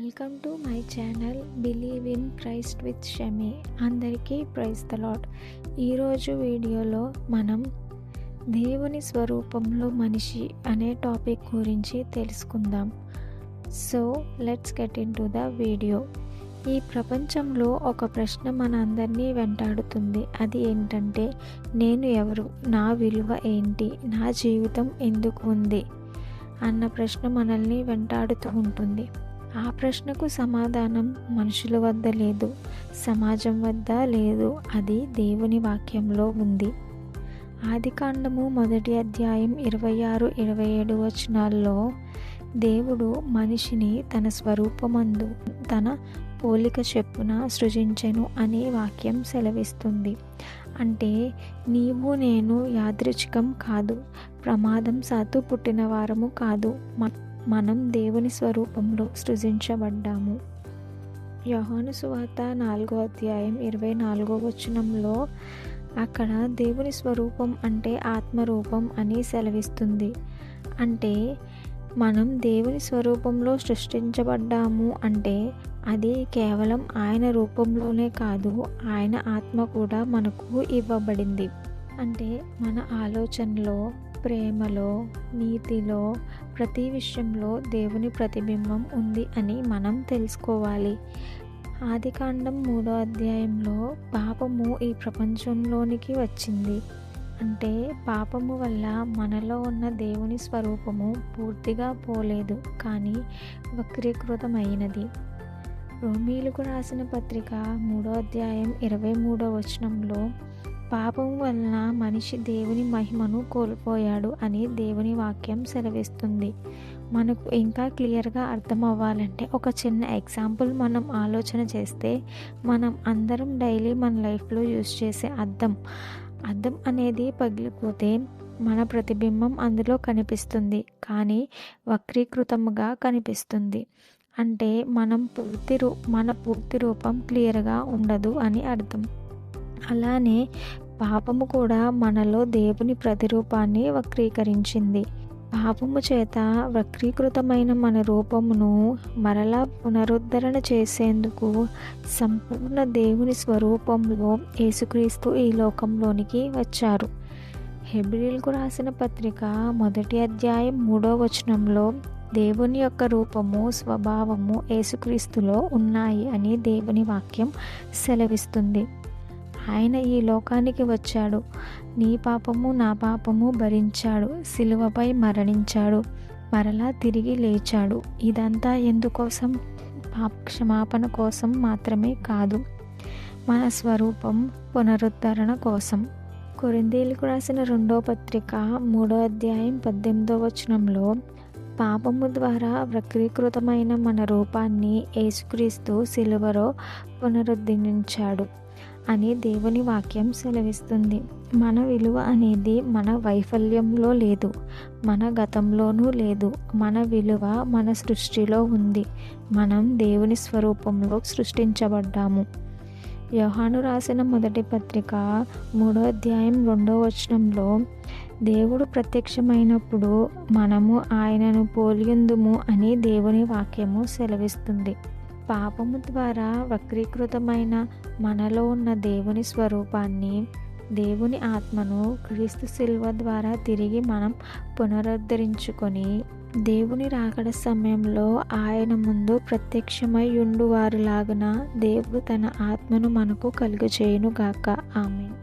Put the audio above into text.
Welcome to my channel believe in Christ with Shami. అందరికీ praise the lord. ఈరోజు వీడియోలో మనం దేవుని స్వరూపంలో మనిషి అనే టాపిక్ గురించి తెలుసుకుందాం. So let's get in to the video. ఈ ప్రపంచంలో ఒక ప్రశ్న మన అందరినీ వెంటాడుతుంది. అది ఏంటంటే, నేను ఎవరు, నా విలువ ఏంటి, నా జీవితం ఎందుకు ఉంది అన్న ప్రశ్న మనల్ని వెంటాడుతూ ఉంటుంది. ఆ ప్రశ్నకు సమాధానం మనుషుల వద్ద లేదు, సమాజం వద్ద లేదు, అది దేవుని వాక్యంలో ఉంది. ఆదికాండము 1 అధ్యాయం 26-27 వచనాల్లో దేవుడు మనిషిని తన స్వరూపమందు తన పోలిక చెప్పున సృజించెను అనే వాక్యం సెలవిస్తుంది. అంటే నీవు నేను యాదృచ్ఛికం కాదు, ప్రమాదం సాతు పుట్టిన వారము కాదు, మనం దేవుని స్వరూపంలో సృజించబడ్డాము. యోహాను సువార్త 4 అధ్యాయం 24 వచనంలో అక్కడ దేవుని స్వరూపం అంటే ఆత్మరూపం అని సెలవిస్తుంది. అంటే మనం దేవుని స్వరూపంలో సృష్టించబడ్డాము అంటే అది కేవలం ఆయన రూపంలోనే కాదు, ఆయన ఆత్మ కూడా మనకు ఇవ్వబడింది. అంటే మన ఆలోచనలో, ప్రేమలో, నీతిలో, ప్రతి విషయంలో దేవుని ప్రతిబింబం ఉంది అని మనం తెలుసుకోవాలి. ఆదికాండం 3 అధ్యాయంలో పాపము ఈ ప్రపంచంలోనికి వచ్చింది. అంటే పాపము వల్ల మనలో ఉన్న దేవుని స్వరూపము పూర్తిగా పోలేదు, కానీ వక్రీకృతమైనది. రోమీయులకు రాసిన పత్రిక 3 అధ్యాయం 23 వచనంలో పాపం వలన మనిషి దేవుని మహిమను కోల్పోయాడు అని దేవుని వాక్యం సెలవిస్తుంది. మనకు ఇంకా క్లియర్గా అర్థం అవ్వాలంటే ఒక చిన్న ఎగ్జాంపుల్ మనం ఆలోచన చేస్తే, మనం అందరం డైలీ మన లైఫ్లో యూజ్ చేసే అద్దం అనేది పగిలిపోతే మన ప్రతిబింబం అందులో కనిపిస్తుంది, కానీ వక్రీకృతముగా కనిపిస్తుంది. అంటే మన పూర్తి రూపం క్లియర్గా ఉండదు అని అర్థం. అలానే పాపము కూడా మనలో దేవుని ప్రతిరూపాన్ని వక్రీకరించింది. పాపము చేత వక్రీకృతమైన మన రూపమును మరలా పునరుద్ధరణ చేసేందుకు సంపూర్ణ దేవుని స్వరూపంలో యేసుక్రీస్తు ఈ లోకంలోనికి వచ్చారు. హెబ్రీయులకు రాసిన పత్రిక 1 అధ్యాయం 3 వచనంలో దేవుని యొక్క రూపము, స్వభావము యేసుక్రీస్తులో ఉన్నాయి అని దేవుని వాక్యం సెలవిస్తుంది. ఆయన ఈ లోకానికి వచ్చాడు, నీ పాపము నా పాపము భరించాడు, సిలువపై మరణించాడు, మరలా తిరిగి లేచాడు. ఇదంతా ఎందుకోసం? పాప క్షమాపణ కోసం మాత్రమే కాదు, మన స్వరూపం పునరుద్ధరణ కోసం. కొరింథీయులకు రాసిన 2వ పత్రిక 3 అధ్యాయం 18 వచనంలో పాపము ద్వారా వక్రీకృతమైన మన రూపాన్ని యేసుక్రీస్తు సిలువలో పునరుద్ధరించాడు అని దేవుని వాక్యం సెలవిస్తుంది. మన విలువ అనేది మన వైఫల్యంలో లేదు, మన గతంలోనూ లేదు. మన విలువ మన సృష్టిలో ఉంది. మనం దేవుని స్వరూపంలో సృష్టించబడ్డాము. యోహాను రాసిన 1 పత్రిక 3 అధ్యాయం 2 వచనంలో దేవుడు ప్రత్యక్షమైనప్పుడు మనము ఆయనను పోలియుందుము అని దేవుని వాక్యము సెలవిస్తుంది. పాపము ద్వారా వక్రీకృతమైన మనలో ఉన్న దేవుని స్వరూపాన్ని, దేవుని ఆత్మను క్రీస్తు శిలువ ద్వారా తిరిగి మనం పునరుద్ధరించుకొని దేవుని రాకడ సమయంలో ఆయన ముందు ప్రత్యక్షమై ఉండువారులాగున దేవుడు తన ఆత్మను మనకు కలుగజేయునుగాక. ఆమేన్.